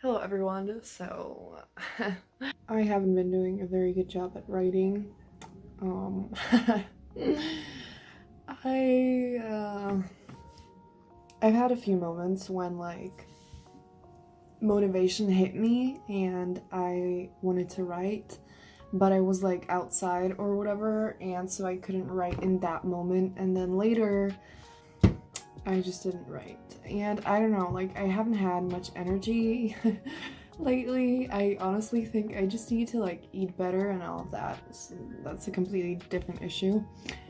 Hello everyone. So I haven't been doing a very good job at writing. Um I I've had a few moments when motivation hit me and I wanted to write, but I was outside or whatever, and so I couldn't write in that moment, and then later I just didn't write. And I don't know, I haven't had much energy lately. I honestly think I just need to eat better and all of that. So that's a completely different issue.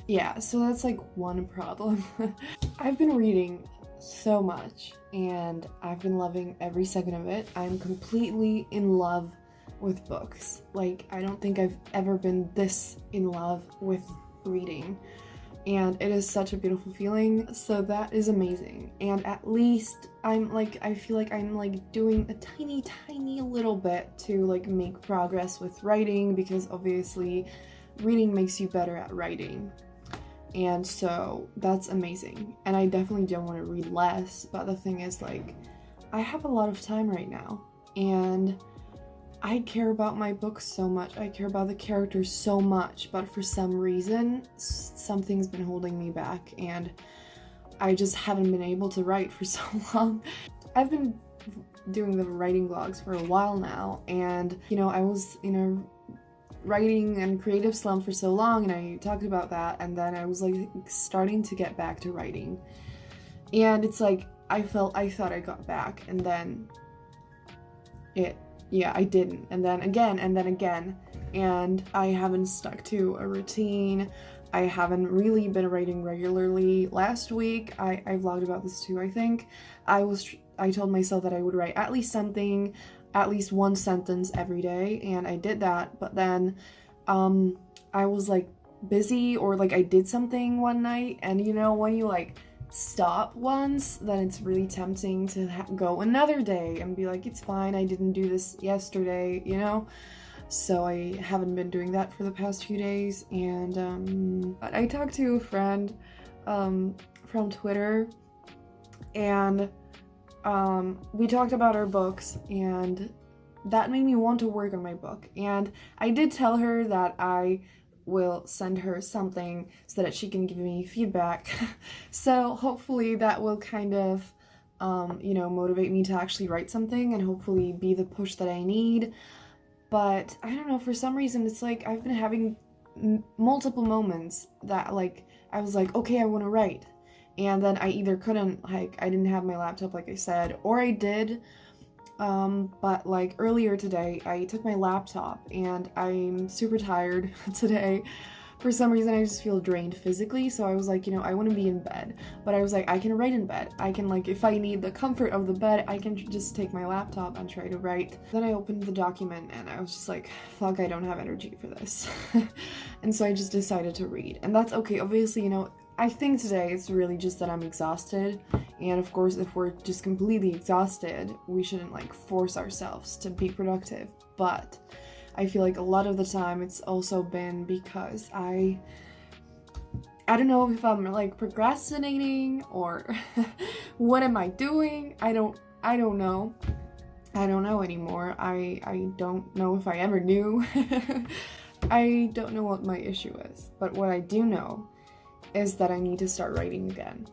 Yeah, so that's one problem. I've been reading so much and I've been loving every second of it. I'm completely in love with books. I don't think I've ever been this in love with reading, and it is such a beautiful feeling, so that is amazing. And at least I feel like I'm doing a tiny little bit to make progress with writing, because obviously reading makes you better at writing, and so that's amazing. And I definitely don't want to read less, but the thing is, I have a lot of time right now, and I care about my books so much. I care about the characters so much, but for some reason, something's been holding me back, and I just haven't been able to write for so long. I've been doing the writing vlogs for a while now, and I was in a writing and creative slump for so long, and I talked about that, and then I was starting to get back to writing. And it's I thought I got back, and then I didn't, and then again, and I haven't stuck to a routine. I haven't really been writing regularly. Last week, I vlogged about this too, I think. I told myself that I would write at least something, at least one sentence every day, and I did that, but then I was busy, or I did something one night, and when you stop once, then it's really tempting to go another day and be it's fine, I didn't do this yesterday, So I haven't been doing that for the past few days, and I talked to a friend from Twitter, and we talked about our books, and that made me want to work on my book. And I did tell her that I will send her something so that she can give me feedback. So hopefully that will kind of motivate me to actually write something, and hopefully be the push that I need. But I don't know, for some reason it's I've been having multiple moments that I was okay, I want to write, and then I either couldn't, I didn't have my laptop like I said, or I did, but earlier today I took my laptop, and I'm super tired today. For some reason I just feel drained physically, so I was I want to be in bed, but I was I can write in bed. I can if I need the comfort of the bed, I can just take my laptop and try to write. Then I opened the document and I was just fuck, I don't have energy for this. And so I just decided to read, and that's okay. Obviously, I think today it's really just that I'm exhausted, and of course if we're just completely exhausted, we shouldn't force ourselves to be productive, but I feel a lot of the time it's also been because I don't know if I'm procrastinating or what am I doing? I don't know. I don't know anymore. I don't know if I ever knew. I don't know what my issue is, but what I do know is that I need to start writing again.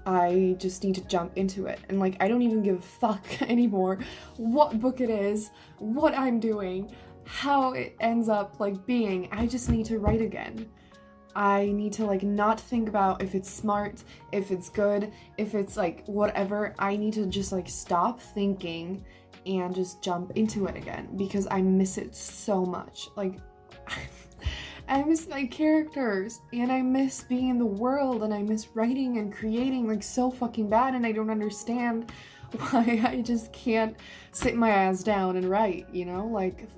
I just need to jump into it, and I don't even give a fuck anymore what book it is, what I'm doing, how it ends up being. I just need to write again. I need to not think about if it's smart, if it's good, if it's whatever. I need to just stop thinking and just jump into it again, because I miss it so much. I miss my characters, and I miss being in the world, and I miss writing and creating so fucking bad, and I don't understand why I just can't sit my ass down and write,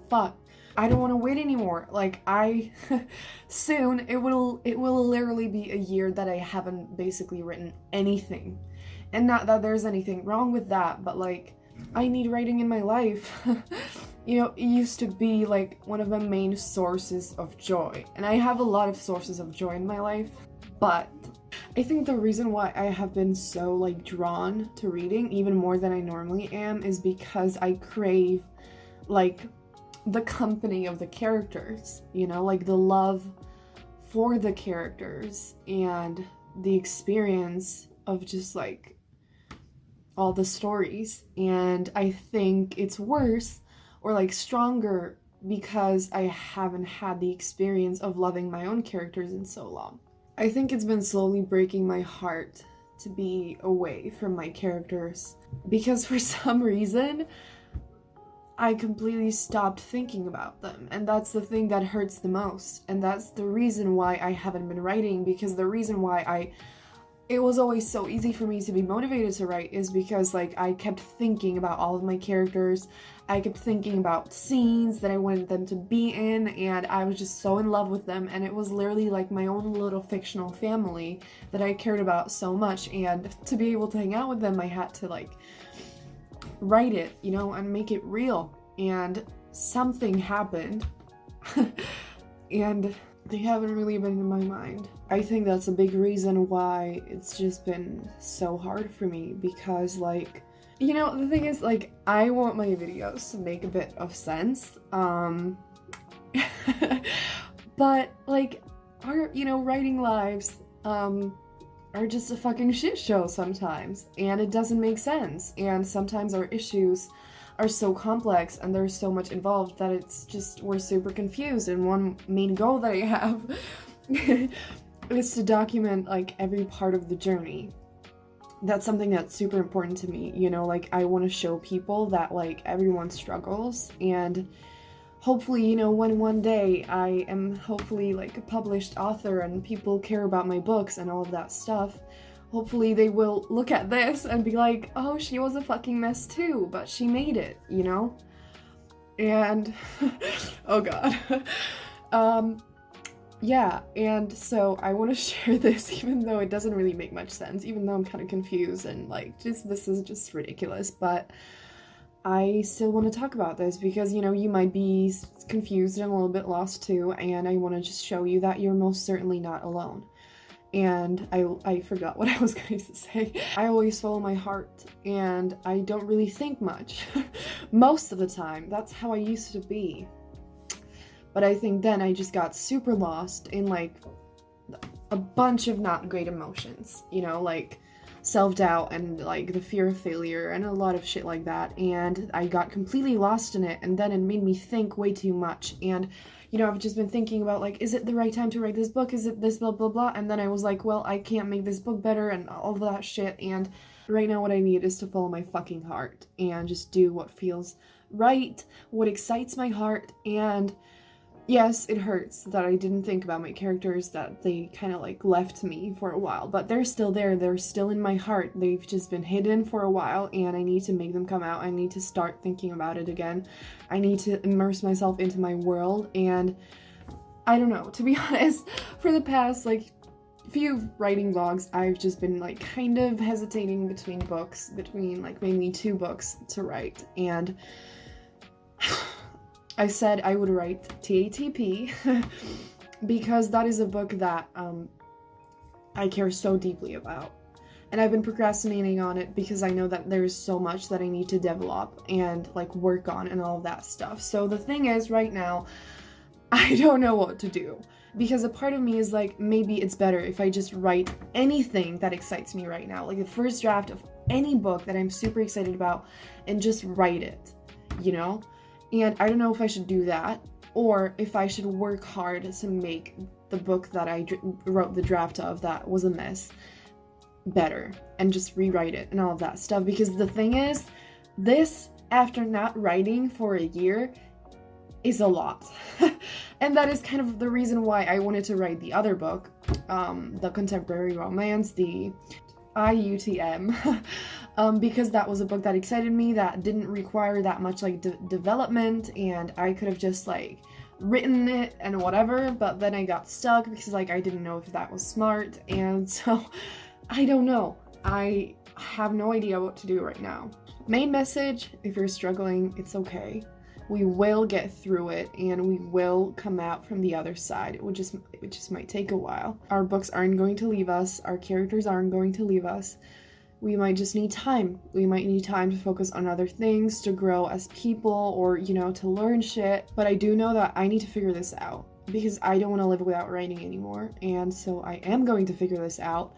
fuck. I don't want to wait anymore. Soon it will literally be a year that I haven't basically written anything. And not that there's anything wrong with that, but I need writing in my life. It used to be one of the main sources of joy, and I have a lot of sources of joy in my life, but I think the reason why I have been so like drawn to reading even more than I normally am is because I crave like the company of the characters, you know, like the love for the characters and the experience of just like all the stories. And I think it's worse or like stronger because I haven't had the experience of loving my own characters in so long. I think it's been slowly breaking my heart to be away from my characters because for some reason I completely stopped thinking about them, and that's the thing that hurts the most, and that's the reason why I haven't been writing, because the reason why it was always so easy for me to be motivated to write is because like I kept thinking about all of my characters, I kept thinking about scenes that I wanted them to be in, and I was just so in love with them, and it was literally like my own little fictional family that I cared about so much, and to be able to hang out with them I had to like write it, you know, and make it real. And something happened and they haven't really been in my mind. I think that's a big reason why it's just been so hard for me, because like, you know, the thing is like I want my videos to make a bit of sense, but like our, you know, writing lives are just a fucking shit show sometimes, and it doesn't make sense, and sometimes our issues are so complex and there's so much involved that it's just, we're super confused. And one main goal that I have is to document like every part of the journey. That's something that's super important to me, you know, like I want to show people that like everyone struggles, and hopefully, you know, when one day I am hopefully like a published author and people care about my books and all of that stuff, hopefully they will look at this and be like, oh, she was a fucking mess too, but she made it, you know? And, oh god. Yeah, and so I want to share this even though it doesn't really make much sense, even though I'm kind of confused and like, just, this is just ridiculous, but I still want to talk about this because, you know, you might be confused and a little bit lost too, and I want to just show you that you're most certainly not alone. And I forgot what I was going to say. I always follow my heart, and I don't really think much. Most of the time. That's how I used to be. But I think then I just got super lost in like a bunch of not great emotions, you know, like self-doubt and like the fear of failure and a lot of shit like that, and I got completely lost in it, and then it made me think way too much. And you know, I've just been thinking about like, is it the right time to write this book, is it this blah blah blah, and then I was like, well, I can't make this book better and all of that shit. And right now what I need is to follow my fucking heart and just do what feels right, what excites my heart. And yes, it hurts that I didn't think about my characters, that they kind of like left me for a while, but they're still there, they're still in my heart. They've just been hidden for a while, and I need to make them come out. I need to start thinking about it again. I need to immerse myself into my world. And I don't know, to be honest, for the past like few writing vlogs, I've just been like kind of hesitating between books, between like mainly two books to write. And I said I would write TATP because that is a book that I care so deeply about. And I've been procrastinating on it because I know that there's so much that I need to develop and like work on and all of that stuff. So the thing is, right now, I don't know what to do, because a part of me is like, maybe it's better if I just write anything that excites me right now, like the first draft of any book that I'm super excited about, and just write it, you know? And I don't know if I should do that, or if I should work hard to make the book that I wrote the draft of that was a mess better, and just rewrite it and all of that stuff. Because the thing is, this, after not writing for a year, is a lot. And that is kind of the reason why I wanted to write the other book, the contemporary romance, the IUTM, because that was a book that excited me, that didn't require that much like development, and I could have just like written it and whatever, but then I got stuck because like I didn't know if that was smart. And so I don't know, I have no idea what to do right now. Main message: if you're struggling, it's okay. We will get through it, and we will come out from the other side. It just might take a while. Our books aren't going to leave us. Our characters aren't going to leave us. We might just need time. We might need time to focus on other things, to grow as people, or, to learn shit. But I do know that I need to figure this out, because I don't want to live without writing anymore. And so I am going to figure this out.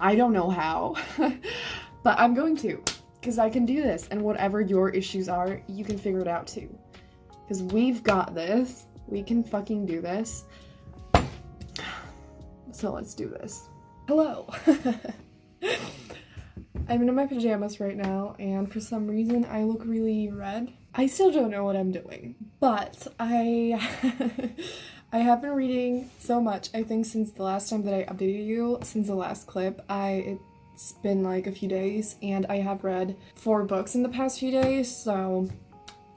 I don't know how, but I'm going to, because I can do this. And whatever your issues are, you can figure it out too. Because we've got this. We can fucking do this. So let's do this. Hello. I'm in my pajamas right now, and for some reason I look really red. I still don't know what I'm doing, but I have been reading so much, I think, since the last time that I updated you, since the last clip. It's been like a few days, and I have read 4 books in the past few days, so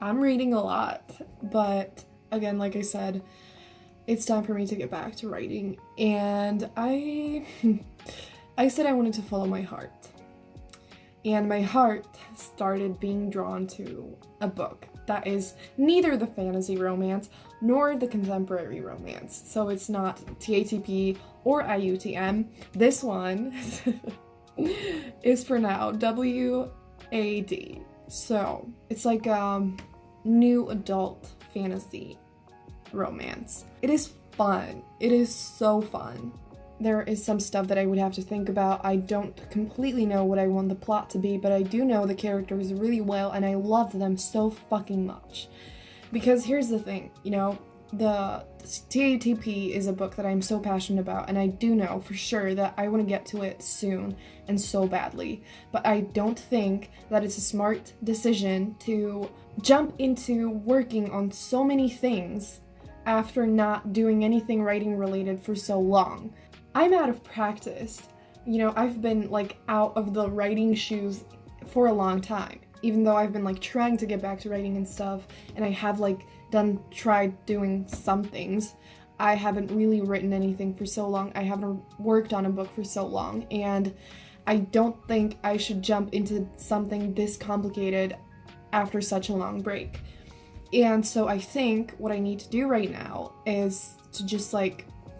I'm reading a lot. But again, like I said, it's time for me to get back to writing, and I said I wanted to follow my heart. And my heart started being drawn to a book that is neither the fantasy romance nor the contemporary romance. So it's not TATP or IUTM. This one is for now WAD. So it's like new adult fantasy romance. It is fun. It is so fun. There is some stuff that I would have to think about. I don't completely know what I want the plot to be, but I do know the characters really well, and I love them so fucking much. Because here's the thing, the TATP is a book that I'm so passionate about, and I do know for sure that I want to get to it soon and so badly. But I don't think that it's a smart decision to jump into working on so many things after not doing anything writing related for so long. I'm out of practice. I've been out of the writing shoes for a long time, even though I've been trying to get back to writing and stuff, and I have tried doing some things. I haven't really written anything for so long. I haven't worked on a book for so long, and I don't think I should jump into something this complicated after such a long break. And so I think what I need to do right now is to just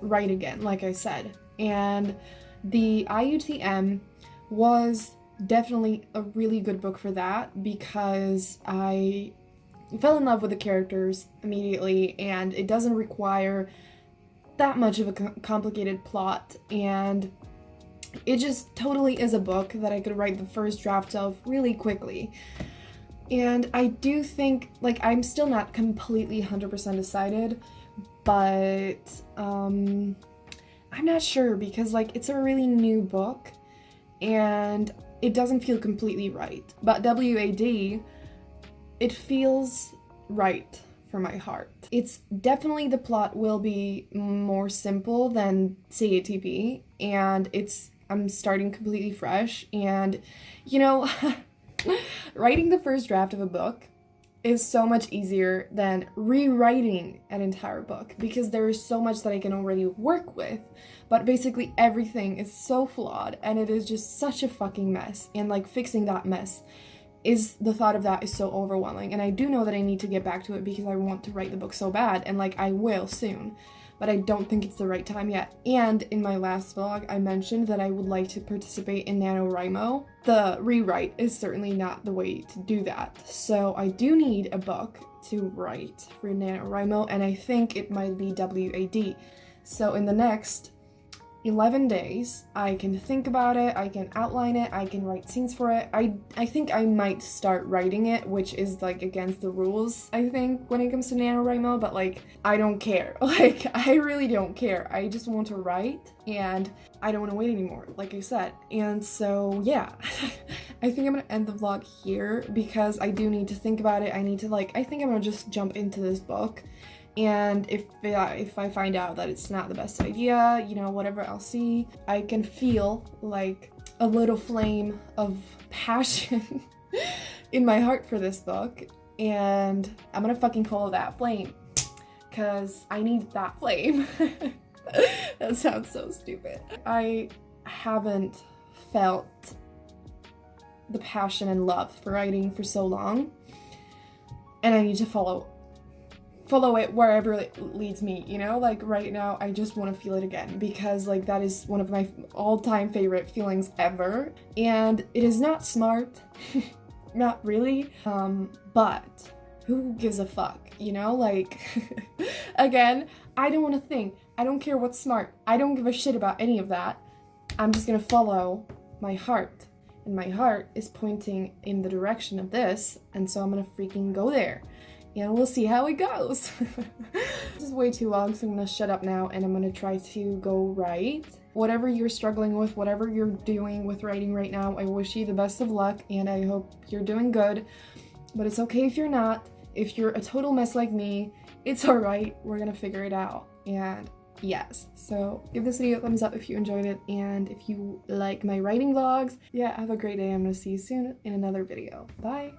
write again, like I said. And the IUTM was definitely a really good book for that, because I fell in love with the characters immediately, and it doesn't require that much of a complicated plot, and it just totally is a book that I could write the first draft of really quickly. And I do think, I'm still not completely 100% decided, but I'm not sure, because it's a really new book and it doesn't feel completely right. But WAD, it feels right for my heart. It's definitely, the plot will be more simple than CATP, and I'm starting completely fresh, and writing the first draft of a book is so much easier than rewriting an entire book, because there is so much that I can already work with, but basically everything is so flawed, and it is just such a fucking mess, and fixing that mess the thought of that is so overwhelming. And I do know that I need to get back to it, because I want to write the book so bad, and I will soon, but I don't think it's the right time yet. And in my last vlog, I mentioned that I would like to participate in NaNoWriMo. The rewrite is certainly not the way to do that. So I do need a book to write for NaNoWriMo, and I think it might be WAD. So in the next 11 days, I can think about it, I can outline it, I can write scenes for it. I think I might start writing it, which is against the rules, I think, when it comes to NaNoWriMo, but I don't care. I really don't care. I just want to write, and I don't want to wait anymore, like I said. And so, yeah, I think I'm gonna end the vlog here, because I do need to think about it. I need to I think I'm gonna just jump into this book. And if I find out that it's not the best idea, whatever I'll see, I can feel a little flame of passion in my heart for this book, and I'm gonna fucking follow that flame, because I need that flame. That sounds so stupid. I haven't felt the passion and love for writing for so long, and I need to follow follow it wherever it leads me, you know? Like right now, I just want to feel it again because like that is one of my all-time favorite feelings ever. And it is not smart, not really, but who gives a fuck, you know? Like, again, I don't want to think. I don't care what's smart. I don't give a shit about any of that. I'm just gonna follow my heart. And my heart is pointing in the direction of this, and so I'm gonna freaking go there. And we'll see how it goes. This is way too long, so I'm gonna shut up now and I'm gonna try to go write. Whatever you're struggling with, whatever you're doing with writing right now, I wish you the best of luck and I hope you're doing good. But it's okay if you're not. If you're a total mess like me, it's alright. We're gonna figure it out. And yes, so give this video a thumbs up if you enjoyed it and if you like my writing vlogs. Yeah, have a great day. I'm gonna see you soon in another video. Bye!